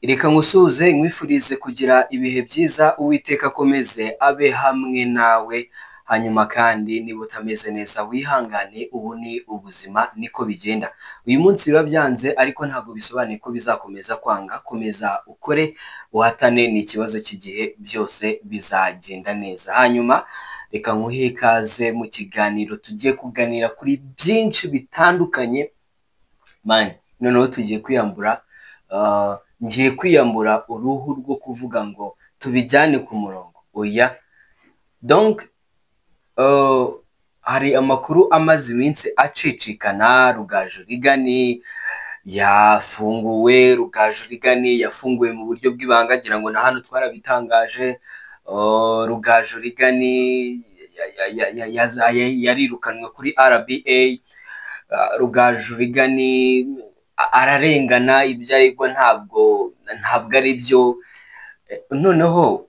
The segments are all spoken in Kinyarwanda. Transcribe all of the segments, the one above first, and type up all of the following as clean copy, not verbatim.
Reka ngusuze nkwifurize kugira ibihe byiza, Uwiteka akomeze abe hamwe nawe, hanyuma kandi niba utameze neza wihangane, ubu ni ubuzima niko bigenda. Uyu munsi biba byanze ariko ntabwo bisobanuye ko bizakomeza kwanga. Komeza ukore uhatane, ni ikibazo cy'igihe, byose bizagenda neza. Hanyuma reka nguhe ikaze mu kiganiro tugiye kuganira kuri byinshi bitandukanye. Mani noneho tugiye kwiyambura ngiye kwiyambura uruhu rwo kuvuga ngo tubijyane ku murongo. Oya, donc hari amakuru amaze iminsi acicikana. Rugaju Rigani yafunguwe, Rugaju Rigani yafunguwe mu buryo bw'ibanga, ngira ngo na hano twarabitangaje. Rugaju Rigani yarirukanwe kuri RBA. Rugaju Rigani ararengana, ibyo ariko ntabwo ari byo. Noneho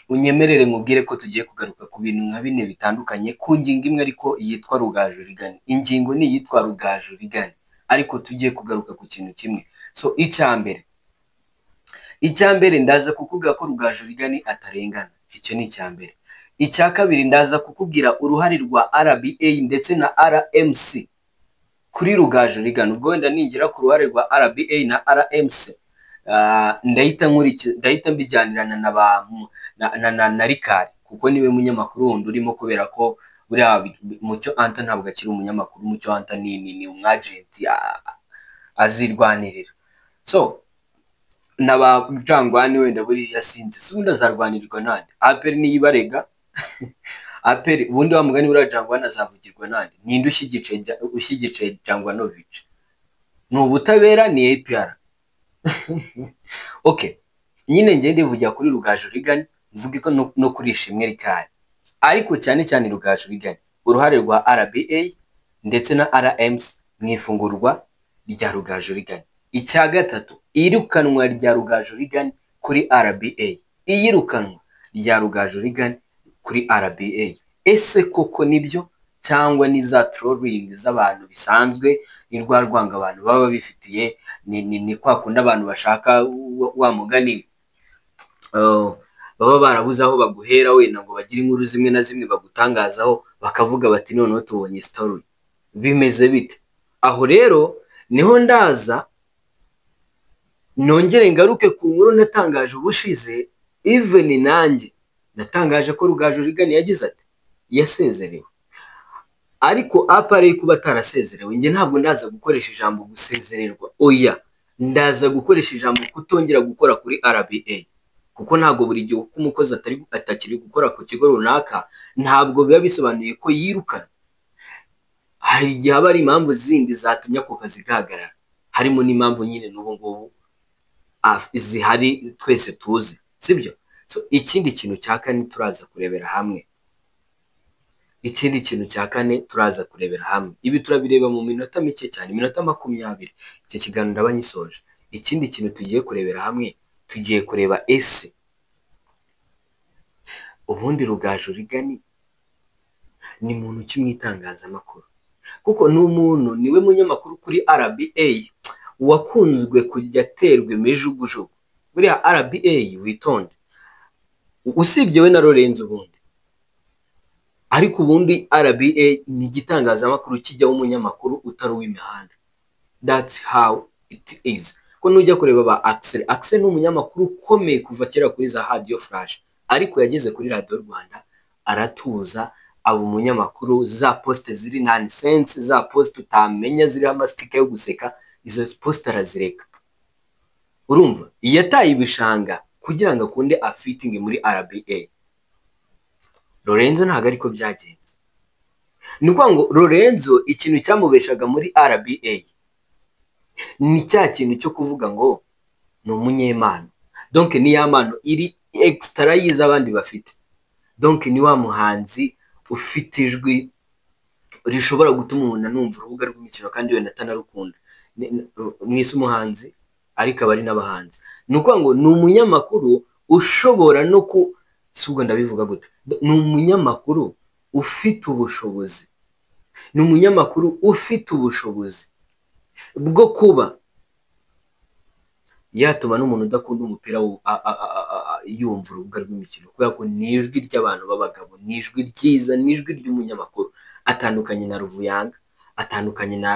unyemerere nkubwire ko tugiye kugaruka ku bintu nka bine bitandukanye ku ngingo imwe ariko yitwa Rugaju Rigani. Ingingo ni iyitwa Rugaju Rigani ariko tugiye kugaruka ku kintu kimwe. So icya mbere ndaza kukubwira ko Rugaju Rigani atarengana, icyo ni icya mbere. Icya kabiri ndaza kukubwira uruhare rwa RBA ndetse na RMC kuri Rugaju Rigani. Ubwo wenda ningira ku ruhare rwa RBA na RMC, ndahita mbijyanirana na Rikari, kuko niwe munyamakuru wundi urimo, kubera ko buriya Mucyo Anta ntabwo akiri umunyamakuru. Mucyo Anta ni umwagenti azirwanirira. So n'abajangwani wenda buriya sinzi, si ubundi azarwanirirwa nande? APR niyibarega APR ubundi wa mugani buriya Jangwana azavugirwa nande? Ninde ushyigikiye Jangwanovic? Ni ubutabera, ni APR? Okay, nyine ngende ndivugira kuri Rugaju Rigani, mvuge ko no kuri Ishimwe Rikari, ariko cyane cyane Rugaju Rigani, uruhare rwa RBA ndetse na RMC mu ifungurwa rya Rugaju Rigani. Icya gatatu, iyirukanwa rya Rugaju Rigani kuri RBA. Iyirukanwa rya Rugaju Rigani kuri RBA, ese koko nibyo cyangwa ni za trolling z'abantu bisanzwe? Ni rwa rwanga abantu baba bifitiye, ni kwa kundi abantu bashaka wa mugani baba barabuze aho baguhera wenda ngo bagire inkuru zimwe na zimwe bagutangazaho, bakavuga bati noneho tubonye story. Bimeze bite? Aho rero niho ndaza nongere ngaruke ku nkuru natangaje ubushize. Even nanjye natangaje ko Rugaju Rigani yagize ati yasezerewe, ariko apare kuba atarasezerewe, njye ntabwo ndaza gukoresha ijambo gusezererwa. Oya, ndaza gukoresha ijambo kutongera gukora kuri RBA, kuko ntabwo buri gihe uko umukozi atakiri gukora ku kigo runaka ntabwo biba bisobanuye ko yirukana. Hari igihe haba ari impamvu zindi zatumye ako kazi gahagarara, harimo n'impamvu nyine n'ubu ngubu zihari twese tuzi, sibyo? So ikindi kintu cya kane turaza kurebera hamwe. Ibi turabireba mu minota mike cyane, iminota 20. Iki kiganiro ndaba nyisoje. Ikindi kintu tugiye kurebera hamwe, tugiye kureba ese ubundi Rugaju Rigani ni muntu ki mu itangazamakuru? Kuko n'umuntu niwe munyamakuru kuri RBA wakunzwe kujya aterwa imijugujugu. Buriya RBA witonde, usibye we na Lorenzo ubundi, ariko ubundi RBA ni igitangazamakuru kijyaho umunyamakuru utari uw'imihanda. That's how it is. Ko nujya kureba ba Axel ni umunyamakuru ukomeye kuva kera kuri za Radio Flash, ariko yageze kuri Radio Rwanda aratuza, abo umunyamakuru. Za poste ziri nonsense, za poste utamenya ziri amastika yo guseka, izo poste arazireka. Urumva yataye ibishanga kugira ngo akunde afitinge muri RBA. Lorenzo ntabwo ariko byagenze. Ni ukuvuga ngo Lorenzo ikintu cyamubeshaga muri RBA ni cya kintu cyo kuvuga ngo ni umunyemano, donc ni ya mano iri extra yiza abandi bafite. Donc ni wa muhanzi ufite ijwi rishobora gutuma umuntu anumva urubuga rw'imikino kandi wenda atanarukunda. Mwise umuhanzi ariko abari n'abahanzi. Ni ukuvuga ngo ni umunyamakuru ushobora no subwo ndabivuga gute, ni umunyamakuru ufite ubushobozi, bwo kuba yatuma n'umuntu udakunda umupira yumva urubuga rw'imikino, kubera ko ni ijwi ry'abantu b'abagabo, ni ijwi ryiza, ni ijwi ry'umunyamakuru, atandukanye na Ruvuyanga, atandukanye na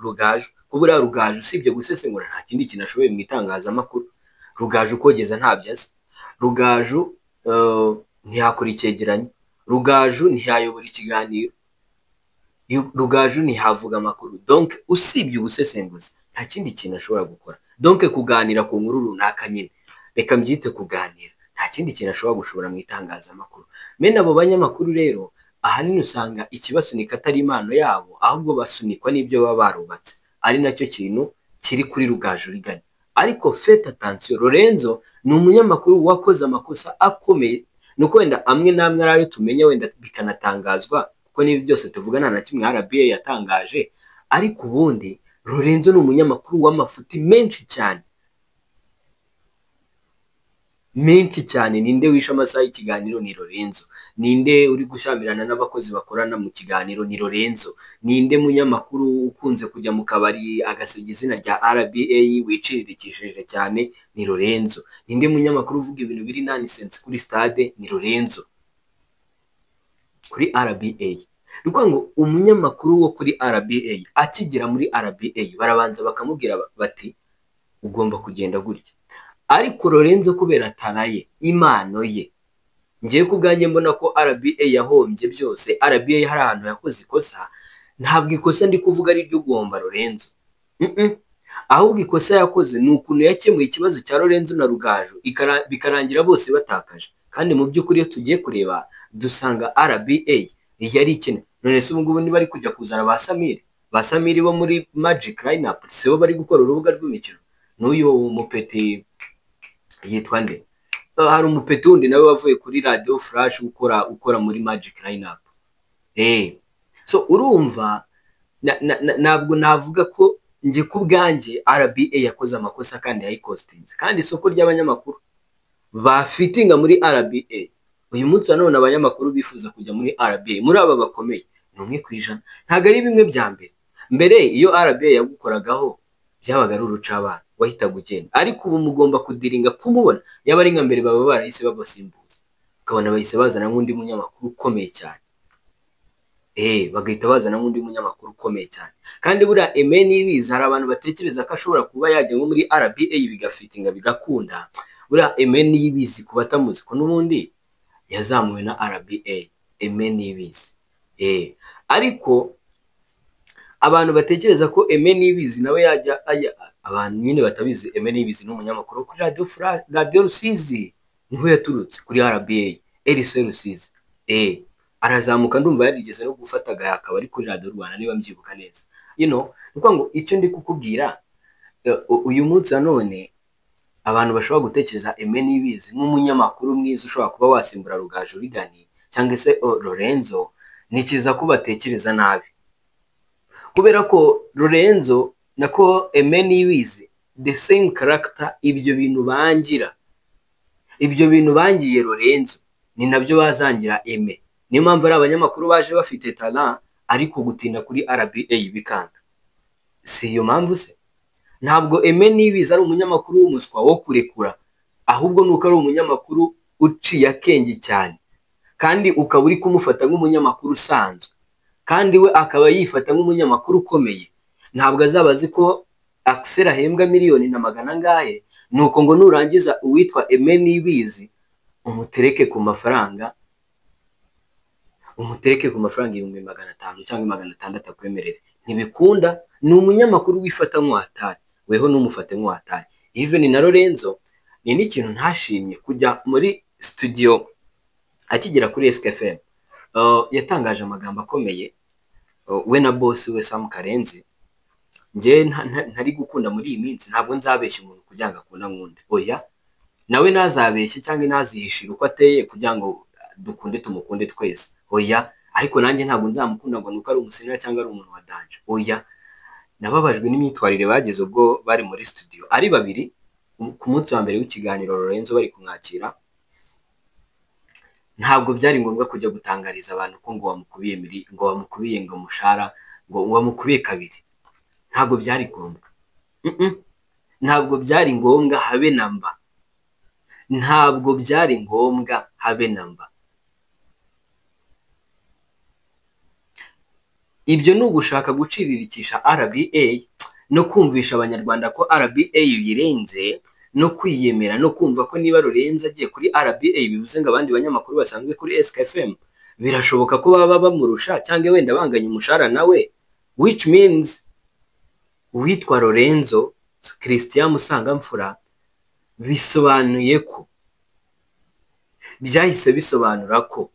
Rugaju. Kubura Rugaju usibye gusesengura nta kindi kintu ashoboye mu itangazamakuru. Rugaju kogeza ntabyo azi. Rugaju ntiyakora icyegeranyo. Rugaju ntiyayobora ikiganiro. Rugaju ntihavuga amakuru. Donc usibye ubusesenguzi nta kindi kintu ashobora gukora. Donc kuganira ku nkuru runaka nyine, reka mbyite kuganira, nta kindi kintu ashobora gushobora mu itangazamakuru. Mene abo banyamakuru rero ahanini usanga ikibasunika atari impano yabo, ahubwo basunikwa n'ibyo baba barubatse, ari nacyo kintu kiri kuri Rugaju Rigani. Ariko faites attention, Lorenzo ni umunyamakuru wakoze amakosa akomeye, nuko wenda amwe namwe arayo tumenye wenda bikanatangazwa, kuko nibi byose tuvugana na kimwe RBA yatangaje. Ariko ubundi Lorenzo ni umunyamakuru w'amafuti menshi cyane, menshi cyane. Ninde wishe amasaha y'ikiganiro? Ni Lorenzo. Ninde uri gushamirana n'abakozi bakorana mu kiganiro? Ni Lorenzo. Ninde munyamakuru ukunze kujya mu kabari agasiga izina rya RBA wiciririkishije cyane? Ni Lorenzo. Ninde munyamakuru uvuga ibintu biri nonsense kuri stade? Ni Lorenzo. Kuri RBA ruko ngo umunyamakuru wo kuri RBA akigira muri RBA barabanza bakamubwira bati ugomba kugenda gutya. Ariko Lorenzo kubera ataraye impano ye, ngiye kubwanjye mbona ko RBA yahombye byose. RBA hari ahantu yakoze ikosa, ntabwo ikosa ndi kuvuga ari ryo ugomba Lorenzo, ahubwo ikosa yakoze ni ukuntu yakemuye ikibazo cya Lorenzo na Rugaju bikarangira bose batakaje. Kandi mu by'ukuri iyo tugiye kureba dusanga RBA yari ikene. None se ubu ngubu niba ari kujya kuzana ba Samiri bo muri Magic Lineup, se bo bari gukora urubuga rw'imikino? N'uyu mupeti yitwa nde? Hari umupeti wundi nawe wavuye kuri Radio Flash ukora muri Magic Lineup. So urumva ntabwo navuga ko nge kubwanjye RBA yakoze amakosa kandi yayikostinze. Kandi isoko ry'abanyamakuru bafitinga muri RBA uyu munsi nanone abanyamakuru bifuza kujya muri RBA, muri aba bakomeye ni 1%. Ntago ari bimwe bya mbere iyo RBA yagukoragaho byabaga ari urucabana, wahita gugenda. Ariko ubu mugomba kudiringa kumubona, yaba ari nka mbere baba barahise babasimbuza, ukabona bahise bazana nk'undi munyamakuru ukomeye cyane. Bagahita bazana nk'undi munyamakuru ukomeye cyane. Kandi buriya Aime Niyibizi hari abantu batekereza ko ashobora kuba yajya nko muri RBA bigafitinga bigakunda. Buriya Aime Niyibizi kuba atamuzi ko n'ubundi yazamuwe na RBA. Aime Niyibizi ariko abantu batekereza ko Aime Niyibizi nawe yajya abantu nyine batabizi. Aime Niyibizi n'umunyamakuru kuri Radio Rusizi, niho yaturutse kuri RBA. RC Rusizi arazamuka, ndumva yarigeze no gufataga akaba ari kuri Radio Rwanda niba mbyibuka neza. Nuko ngo icyo ndi kukubwira uyu munsi nanone abantu bashobora gutekereza Aime Niyibizi nk'umunyamakuru mwiza ushobora kuba wasimbura Rugaju Rigani cyangwa se Lorenzo, nikiza ko batekereza nabi. Kubera ko Lorenzo nako Aime Niyibizi the same character, ibyo bintu bangiye Lorenzo ni nabyo bazangira Aime. Niyo mpamvu ari abanyamakuru baje bafite talent ariko gutinda kuri RBA bikanga. Si iyo mpamvu se? Ntabwo Aime Niyibizi ari umunyamakuru w'umuswa wo kurekura, ahubwo nuko ari umunyamakuru uciye akenge cyane, kandi ukaba uri kumufata nk'umunyamakuru usanzwe, kandi we akaba yifata nk'umunyamakuru ukomeye. Ntabwo azaba azi ko Axel ahembwa miliyoni na magana ngahe, nuko ngo nurangiza uwitwa Aime Niyibizi umutereke ku mafaranga 500 cyangwa 600 akwemerere. Ntibikunda. Ni umunyamakuru wifata nk'uhatari, weho numufate nk'uhatari. Even na Lorenzo ni n'ikintu ntashimye kujya muri studio akigera kuri SKFM. Yatangaje amagambo akomeye we na boss we Sam Karenzi. Nje ntari gukunda muri iyi minsi, ntabwo nzabeshya umuntu kugira ngo akunda nkunde. Oya, nawe nazabeshye cyangwa nazihishira uko ateye kugira ngo dukunde tumukunde twese. Oya, ariko nanjye ntabwo nzamukunda ngo nuko ari umusinira cyangwa ari umuntu wa danje. Oya, nababajwe n'imyitwarire bagize ubwo bari muri studio ari babiri ku munsi wa mbere w'ikiganiro Lorenzo bari kumwakira. Ntabwo byari ngombwa kujya gutangariza abantu ko ngo wamukubiye ngo mushara ngo wamukubiye kabiri. Ntabwo byari ngombwa. ntabwo byari ngombwa habe namba, ntabwo byari ngombwa habe namba. Ibyo ni ugushaka guciririkisha RBA no kumvisha abanyarwanda ko RBA yirenze, no kwiyemera no kumva ko niba Lorenzo agiye kuri RBA bivuze ngo abandi banyamakuru basanzwe kuri SKFM birashoboka ko baba bamurusha cyangwa wenda banganya umushahara nawe, which means uwitwa Lorenzo Christian Musangamfura bisobanuye ko byahise bisobanura ko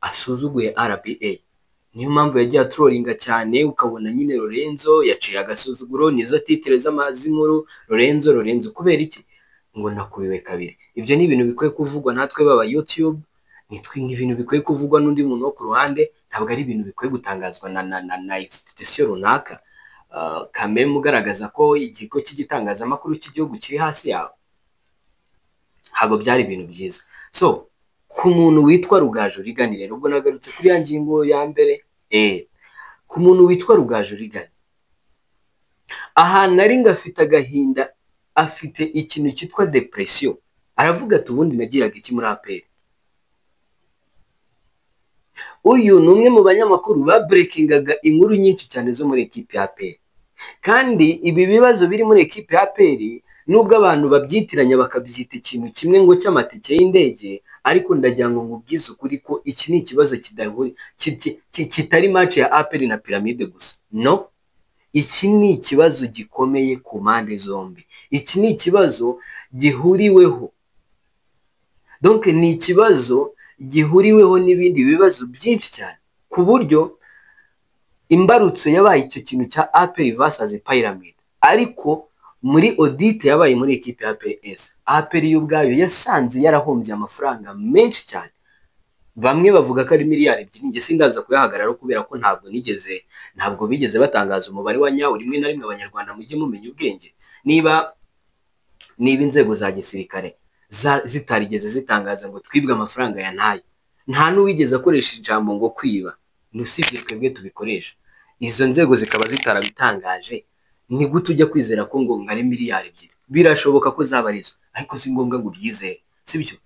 asuzuguye RBA. Niyo mpamvu yagiye atrolinga cyane, ukabona nyine Lorenzo yaciye agasuzuguro, nizo titire z'amazi nkuru, Lorenzo kubera iki? Ngo nakubiwe kabiri. Ibyo ni ibintu bikwiye kuvugwa natwe baba YouTube, ni ibintu bikwiye kuvugwa n'undi muntu wo ku ruhande, ntabwo ari ibintu bikwiye gutangazwa na institution runaka. Kameme ugaragaza ko ikigo cy'igitangazamakuru cy'igihugu kiri hasi yawe, ntabwo byari ibintu byiza. So ku muntu witwa Rugaju Rigani rero, ubwo nagarutse kuri ya ngingo ya mbere, ku muntu witwa Rugaju Rigani, ahantu ari ngo afite agahinda, afite ikintu cyitwa depression, aravuga ati ubundi nagiraga iki muri APR. Uyu ni umwe mu banyamakuru ba breakingaga inkuru nyinshi cyane zo muri ekipe ya APR, kandi ibi bibazo biri muri ekipe ya APR nubwo abantu babyitiranya bakabyita ikintu kimwe ngo cy'amatike y'indege, ariko ndagira ngo ngubwize ukuri ko iki ni ikibazo kitari match ya APR na Pyramide gusa. No, iki ni ikibazo gikomeye ku mpande zombi. Iki ni ikibazo gihuriweho, donc ni ikibazo gihuriweho n'ibindi bibazo byinshi cyane, ku buryo imbarutso yabaye icyo kintu cya APR versus Pyramide. Ariko muri audit yabaye muri ekipe ya APRS, APR y'ubwayo yasanze yarahombye amafaranga menshi cyane. Bamwe bavuga ko ari miliyari 2, nge sindaza kuyahagarara kubera ko ntabwo bigeze batangaza umubare wa nyawo. Rimwe na rimwe abanyarwanda mujye mumenya ubwenge, niba inzego za gisirikare zitarigeze zitangaza ngo twibwe amafaranga ya ntayo, nta n'uwigeze akoresha ijambo ngo kwiba, nusibye twebwe tubikoresha. Izo nzego zikaba zitarabitangaje, ni gute ujya kwizera ko ngo ngari miliyari 2? Birashoboka ko zabarizo, ariko si ngombwa ngo ubyizere, sibyo?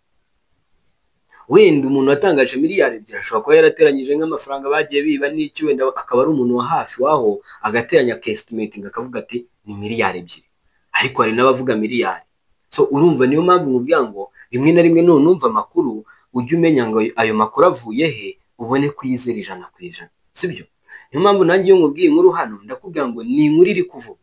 Wenda umuntu watangaje miliyari 2 ashobora kuba yarateranyije nk'amafaranga bagiye biba n'iki, wenda akaba ari umuntu wa hafi waho, agateranya estimating akavuga ati ni miliyari 2, ariko hari n'abavuga miliyari. So urumva, niyo mpamvu mubwira ngo rimwe na rimwe numva amakuru ujye umenya ngo ayo makuru avuye he, ubone kuyizera 100%, sibyo? Niyo mpamvu nanjye iyo nkubwiye inkuru hano ndakubwira ngo ni inkuru iri kuvuga,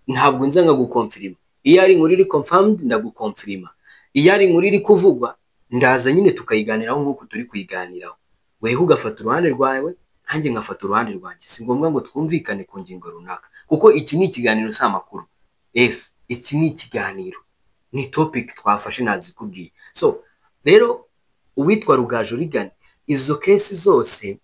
ntabwo nza nka gukonfirima. Iyo ari inkuru iri confirmed ndagukonfirima, iyo ari inkuru iri kuvugwa ndaza nyine tukayiganiraho nk'uko turi kuyiganiraho, wewe ugafata uruhande rwawe nanjye ngafata uruhande rwanjye. Si ngombwa ngo twumvikane ku ngingo runaka, kuko iki ni ikiganiro si amakuru. Yes, iki ni ikiganiro, ni topic twafashe nazikubwiye. So rero uwitwa Rugaju Rigani, izo case zose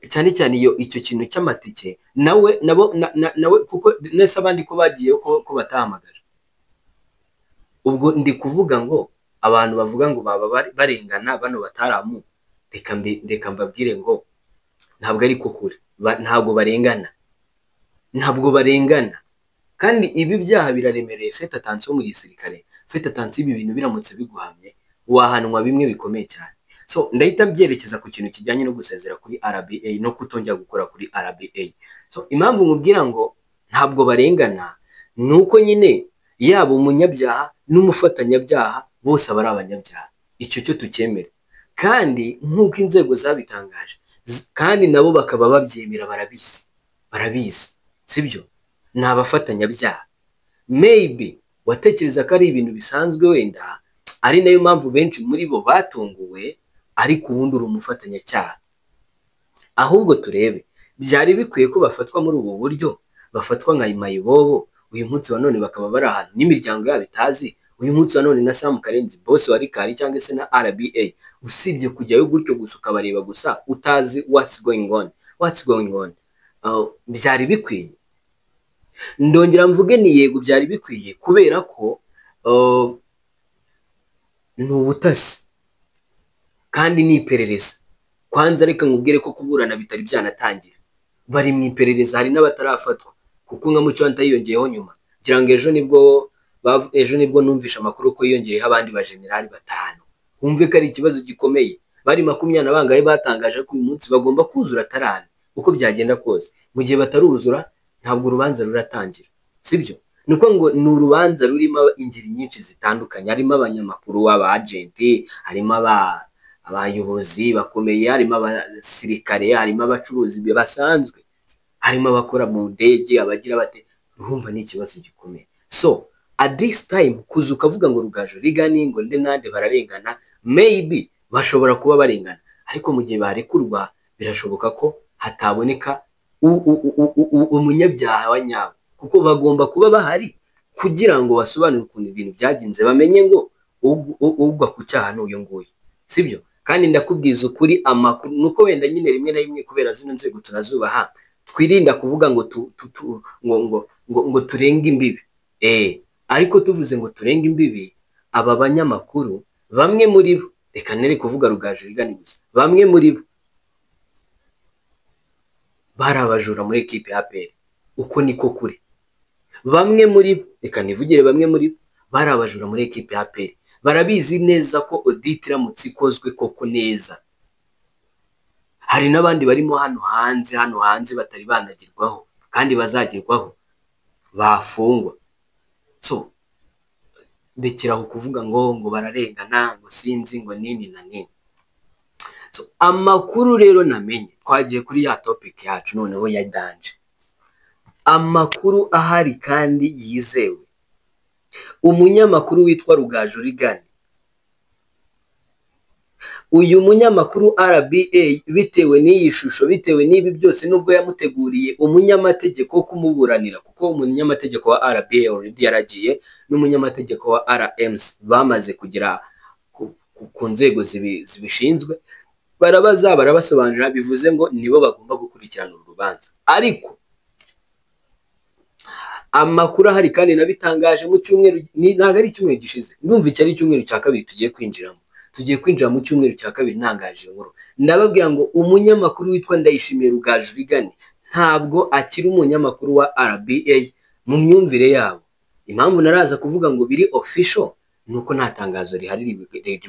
cyane cyane icyo kintu cy'amatike, nawe kuko nese abandi ko bagiye ko batahamagaje, ubwo ndi kuvuga ngo abantu bavuga ngo baba barengana bano bataramu, reka mbabwire ngo ntabwo ari ko kuri, ntabwo barengana. Kandi ibi byaha biraremereye. Fete attention mu gisirikare, fete attention ibi bintu biramutse biguhamye wahanwa bimwe bikomeye cyane. So ndahita byerekeza ku kintu kijyanye no gusezera kuri RBA no kutongera gukora kuri RBA. So impamvu nkubwira ngo ntabwo barengana nuko nyine yaba umunyabyaha n'umufatanyabyaha bose aba ari abanyabyaha, icyo cyo tukemera. Kandi nk'uko inzego zabitangaje, kandi nabo bakaba babyemera, barabizi, sibyo? Ni abafatanyabyaha. Maybe watekereza ko ari ibintu bisanzwe, wenda ari nayo mpamvu benshi muri bo batunguwe, ariko ubundi uri umufatanyacyaha. Ahubwo turebe, byari bikwiye ko bafatwa muri ubu buryo, bafatwa nka Mayibobo uyu munsi wa none bakaba bari ahantu n'imiryango yabo itazi. Uyu munsi wa none na Sam Karenzi boss wa Rikari cyangwa se na RBA, usibye kujyayo gutyo gusa ukabareba gusa utazi what's going on. Byari bikwiye. Ndongera mvuge ni yego byari bikwiye, kubera ko ni ubutasi kandi ni iperereza. Kwanza reka nkubwire ko kuburana bitari byanatangira, bari mu iperereza, hari n'abatarafatwa kuko nka Mucyo ntayiyongeyeho nyuma. kugira ngo ejo nibwo numvisha amakuru ko yiyongereyeho abandi bajenerali 5. wumve ko ari ikibazo gikomeye. Bari 20 na bangahe batangaje ko uyu munsi bagomba kuzura tarani uko byagenda kose. Mu gihe bataruzura ntabwo urubanza ruratangira, sibyo? Nuko ngo ni urubanza rurimo ingeri nyinshi zitandukanye, harimo abanyamakuru, agenti, harimo abayobozi bakomeye, harimo abasirikare, harimo abacuruzi basanzwe, harimo abakora mu ndege, abagira bate. Urumva ni ikibazo gikomeye. So at this time kuza ukavuga ngo Rugaju Rigani ngo nde nande bararengana, maybe bashobora kuba barengana, ariko mu gihe barekurwa birashoboka ko hataboneka umunyabyaha wa nyawe, kuko bagomba kuba bahari kugira ngo basobanure ukuntu ibintu byagenze, bamenye ngo ugwa ku cyaha n'uyu nguyu, sibyo? Kandi ndakubwiza ukuri, amakuru nuko wenda nyine rimwe na rimwe kubera zino nzego tunazubaha, twirinda kuvuga ngo turenga imbibi. Ariko tuvuze ngo turenga imbibi, aba banyamakuru bamwe muri bo, reka nere kuvuga Rugaju Rigani gusa, bamwe muri bo bari abajura muri ekipe ya APR. Uko niko kuri. Bamwe muri bo, reka nivugire, bamwe muri bo bari abajura muri ekipe ya APR. Barabizi neza ko audit iramutse ikozwe koko neza, hari n'abandi barimo hano hanze batari banagirwaho kandi bazagirwaho, bafungwa. So bekeraho kuvuga ngo bararengana, ngo sinzi ngo nini na nini. So amakuru rero namenye, twagiye kuri ya topic yacu noneho ya danje. Amakuru ahari kandi yizewe, umunyamakuru witwa Rugaju Rigani, uyu munyamakuru RBA, bitewe n'iyi shusho, bitewe n'ibi byose, nubwo yamuteguriye umunyamategeko kumuburanira, kuko umunyamategeko wa RBA already yaragiye, n'umunyamategeko wa RMS bamaze kugira ku nzego zibishinzwe, barabasobanurira, bivuze ngo nibo bagomba gukurikirana urubanza. Ariko amakuru ahari kandi nabitangaje mu cyumweru, ntago ari icyumweru gishize, ndumva iki ari icyumweru cya kabiri tugiye kwinjira mu cyumweru cya kabiri, ntangaje inkuru ndababwira ngo umunyamakuru witwa Ndayishimiye Rugaju Rigani ntabwo akiri umunyamakuru wa RBA mu myumvire yabo. Impamvu naraza kuvuga ngo biri official nuko nta tangazo rihari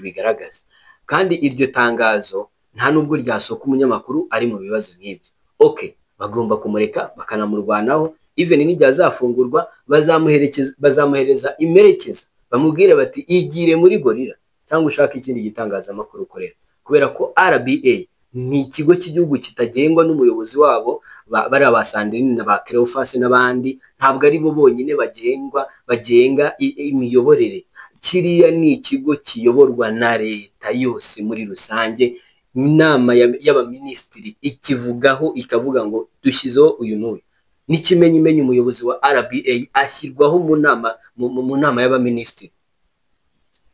bigaragaza, kandi iryo tangazo nta nubwo ryasohoka umunyamakuru ari mu bibazo nk'ibyo. Okay, bagomba kumureka bakanamurwanaho, even nijya azafungurwa bazamuhereza imerekeza, bamubwire bati igire muri Gorilla cyangwa ushaka ikindi gitangazamakuru ukorera, kubera ko RBA ni ikigo cy'igihugu kitagengwa n'umuyobozi wabo bari abasandini na ba Cleophas n'abandi. Ntabwo ari bo bonyine bagenga imiyoborere, kiriya ni ikigo kiyoborwa na leta yose muri rusange. Inama y'abaminisitiri ikivugaho ikavuga ngo dushyizeho uyu n'uyu, n'ikimenyimenyi umuyobozi wa RBA ashyirwaho mu nama y'abaminisitiri.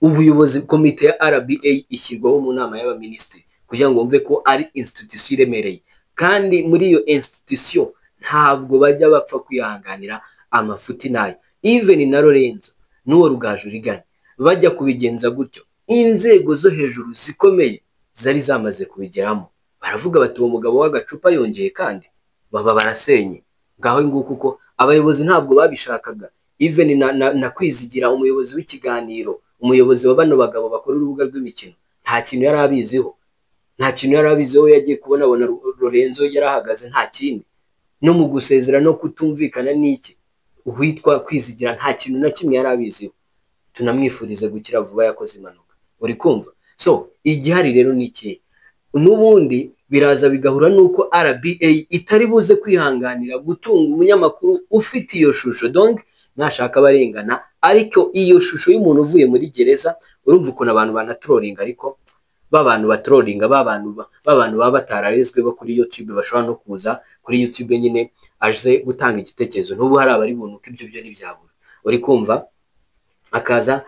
Ubuyobozi, komite ya RBA ishyirwaho mu nama y'abaminisitiri kugira ngo wumve ko ari institution iremereye, kandi muri iyo institution ntabwo bajya bapfa kwihanganira amafuti nayo. Even na Lorenzo n'uwo Rugaju Rigani bajya kubigenza gutyo, inzego zo hejuru zikomeye zari zamaze kubigeramo, baravuga bati uwo mugabo w'agacupa yongeye, kandi baba barasenye ngaho nguko, kuko abayobozi ntabwo babishakaga. Even na Kwizigira, umuyobozi w'ikiganiro, umuyobozi wa bano bagabo bakora urubuga rw'imikino, nta kintu yari abiziho, yagiye kubona Lorenzo yarahagaze, nta kindi. No mu gusezera no kutumvikana n'iki, uwitwa Kwizigira nta kintu na kimwe yari abiziho. Tunamwifurize gukira vuba, yakoze impanuka, uri kumva. So igihari rero ni iki? N'ubundi biraza bigahura nuko RBA itari buze kwihanganira gutunga umunyamakuru ufite iyo shusho, donc nashaka barengana. Ariko iyo shusho y'umuntu uvuye muri gereza, urumva ukuntu abantu banatrolinga, ariko babantu batrolinga, babantu baba batararezwe bo kuri YouTube bashobora no kuza kuri YouTube nyine aje gutanga igitekerezo. N'ubu hari abari buntu ko ibyo byo ni byabura, uri kumva, akaza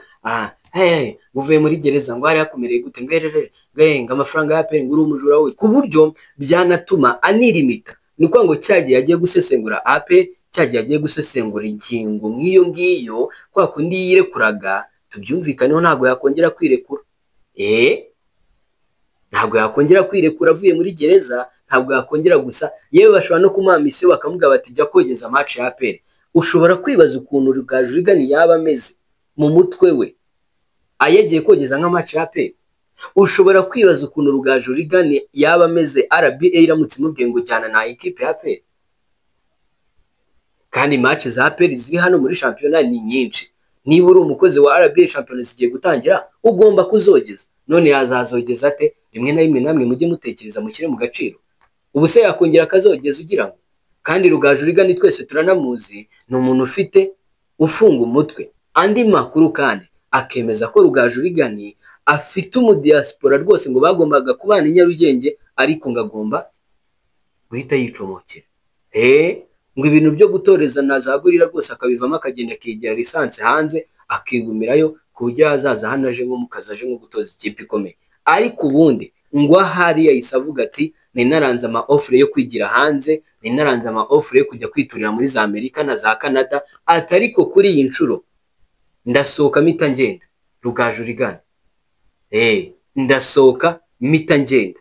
uvuye muri gereza ngo hari yakomereye gute, ngo amafaranga ya APR, ngo uri umujura we, ku buryo byanatuma anirimita. Niko ngo cyagiye yagiye gusesengura APR, cyagiye yagiye gusesengura ingingo nk'iyo ngiyo, kwa kundi yirekuraga, tubyumvikaneho ntabwo yakongera kwirekura. Ntabwo yakongera kwirekura avuye muri gereza, ntabwo yakongera gusa, yewe bashobora no kumuha misiyo bakamubwira bati jya kogeza match ya APR. ushobora kwibaza ukuntu Rugaju Rigani yaba ameze mu mutwe we ayegiye kogeza nk'amaci ya APR. Ushobora kwibaza ukuntu Rugaju Rigani yaba ameze RBA iramutse imubwiye ngo jyana na ekipe ya APR. Kandi match za APR ziri hano muri shampiyona ni nyinshi. Niba uri umukozi wa RBA shampiyona zigiye gutangira ugomba kuzogeza. None yazazogeza ate? Rimwe na rimwe namwe mujye mutekereza mushyire mu gaciro. Ubu se yakongera akazogeza ugira ngo. Kandi Rugaju Rigani twese turanamuzi, ni umuntu ufite ufunga umutwe. Andi makuru kandi akemeza ko Rugaju Rigani afite umudiaspora rwose ngo bagombaga kubana i Nyarugenge ariko ngagomba guhita yicomokera. Ngo ibintu byo gutoreza nazagurira rwose akabivamo akagenda akigira lisansi hanze akigumirayo ku buryo yazaza hano aje nko mukazi aje nko gutoza ikipe ikomeye. Ariko ubundi ngo ahari yahise avuga ati ni naranze ama offre yo kwigira hanze, ni naranze ama offre yo kujya kwiturira muri za Amerika na za Canada, atariko kuri iyi nshuro ndasohoka mita ngenda Rugaju Rigani. Ndasohoka mita ngenda.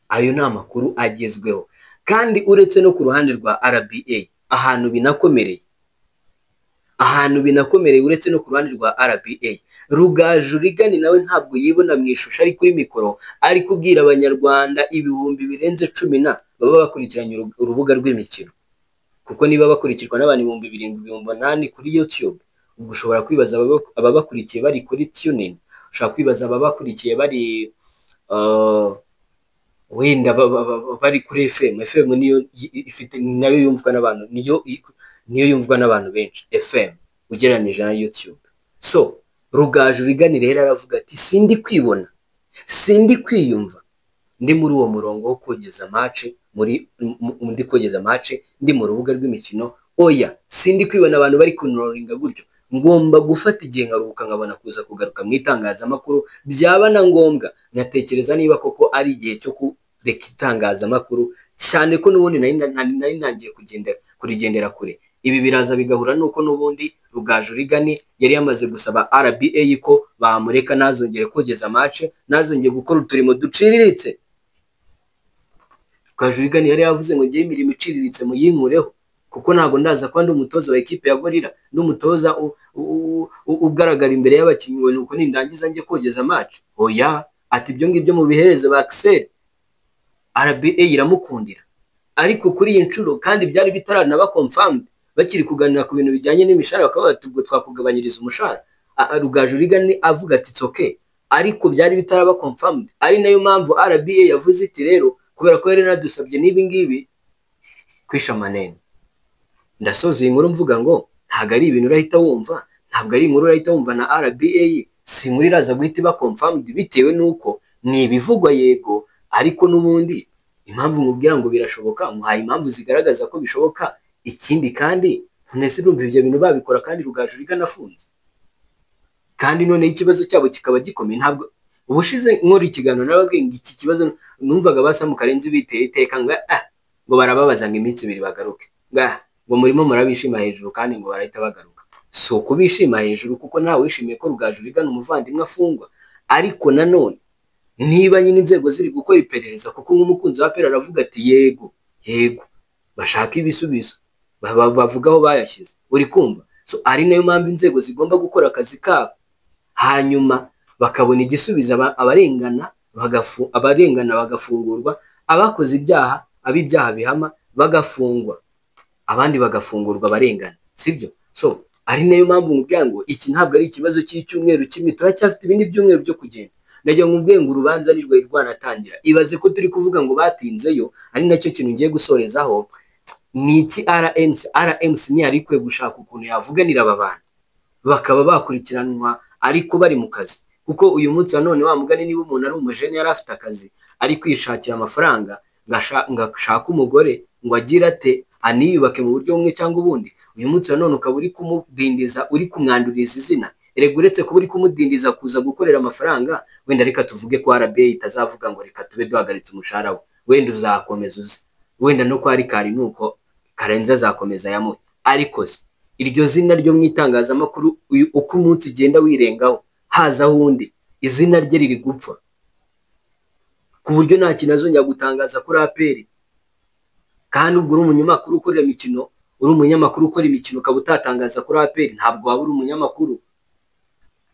Ayo ni amakuru agezweho. Kandi uretse no ku ruhande rwa RBA ahantu binakomereye uretse no ku ruhande rwa RBA, Rugaju Rigani nawe ntabwo yibona mu ishusho ari kuri mikoro ari kubwira abanyarwanda ibihumbi birenze 10 baba bakurikiranye urubuga rw'imikino. Kuko niba bakurikirwa n'abantu 7,800 kuri YouTube, ubwo ushobora kwibaza ababakurikiye bari kuri TuneIn, ushobora kwibaza ababakurikiye bari wenda bari kuri FM niyo ifite nayo yumvwa n'abantu, niyo yumvwa n'abantu benshi FM ugereranije na YouTube. So Rugaju Rigani rero aravuga ati sindi kwibona, sindi kwiyumva ndi muri uwo murongo wo kogeza match ndi kogeza match ndi mu rubuga rw'imikino. Oya, sindi kwibona abantu bari kunoringa gutyo. Ngomba gufata igihe ngaruhuka nkabona kuza kugaruka mu itangazamakuru, byaba na ngombwa nyatekereza niba koko ari igihe cyo kureka itangazamakuru, cyane ko n'ubundi nari nangiye kurigendera kure. Ibi biraza bigahura nuko n'ubundi Rugaju Rigani yari yamaze gusaba RBA ko bamureka nazongere kogeza match, nazongeye gukora uturimo duciriritse. Rugaju Rigani yari yavuze ngo ngiye imirimo iciriritse muyinkureho, kuko ntago ndaza kwa ndi umutoza wa ekipe ya Gorilla, n'umutoza ugaragara imbere y'abakinnyi we nuko nindangiza ngiye kogeza match. Oya, ati ibyo ngibyo mu bihereze ba Axel. RBA iramukundira. Ariko kuri iyi nshuro kandi byari bitaranaba confirmed, bakiri kuganira ku bintu bijyanye n'imishahara bakaba batubwo twakugabanyiriza umushahara. Rugaju Rigani avuga ati it's okay, ariko byari bitaraba confirmed. Ari nayo mpamvu RBA yavuze iti rero kubera ko yari nadusabye nibi ngibi kwisha manene. Ndasoza inkuru mvuga ngo ntago ari ibintu urahita wumva, ntabwo ari inkuru urahita wumva na RBA, si inkuru iraza guhita ba confirmed bitewe nuko ni ibivugwa yego, ariko n'ubundi impamvu mubwira ngo birashoboka muhaye impamvu zigaragaza ko bishoboka. Ikindi kandi ntunese urumva ibyo bintu babikora kandi Rugaju Rigani afunze. Kandi none ikibazo cyabo kikaba gikomeye. Ntabwo ubushize nkora ikiganiro n'ababwiye ngo iki kibazo numvaga basa mu Karenzi biteye iteka ngo barababaza ngo iminsi 2 bagaruke, ngo murimo murabishima hejuru kandi ngo barahita bagaruka. So kubishima hejuru kuko nawe wishimiye ko Rugaju Rigani umuvandimwe afungwa, ariko nanone niba nyine inzego ziri gukora iperereza, kuko nk'umukunzi wa APR aravuga ati yego bashaka ibisubizo bavugaho bayashyize, uri kumva. So ari nayo mpamvu inzego zigomba gukora akazi kabo, hanyuma bakabona igisubizo, abarengana bagafungurwa, abakoze ibyaha ab'ibyaha bihama bagafungwa, abandi bagafungurwa barengana, sibyo? So ari nayo mpamvu mubwira ngo iki ntabwo ari ikibazo cy'icyumweru kimwe, turacyafite ibindi byumweru byo kugenda. Najya ngubwiye ngo urubanza nirwo rwanatangira. Ibaze ko turi kuvuga ngo batinzeyo, ari nacyo kintu ngiye gusorezaho. Ni iki RMC ni ariko gushaka ukuntu yavuganira aba bantu bakaba bakurikiranwa ariko bari mu kazi. Kuko uyu munsi none wa mugani niba umuntu ari umujene yari afite akazi ari kwishakira amafaranga ngashaka umugore ngo agira ate aniyubake mu buryo bumwe cyangwa ubundi, uyu munsi none ukaba uri kumudindiza, uri kumwanduriza izina. Erega uretse kuba uri kumudindiza kuza gukorera amafaranga, wenda reka tuvuge ko RBA itazavuga ngo reka tube duhagaritse umushahara we, wenda uzakomeza uzi, wenda no kwa Rikari nuko Karenzi azakomeza yamuhe. Ariko se iryo zina ryo mu itangazamakuru uko umunsi ugenda wirengaho haza wundi izina rye riri gupfa, ku buryo nta kintu azongera gutangaza kuri APR. kandi ubwo uri umunyamakuru ukorera imikino, uri umunyamakuru ukora imikino ukaba utatangaza kuri APR, ntabwo waba uri umunyamakuru.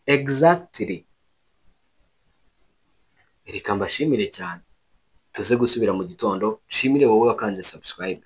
Exactly. Reka mbashimire cyane, tuze gusubira mu gitondo. Nshimire wowe wakanze subscribe.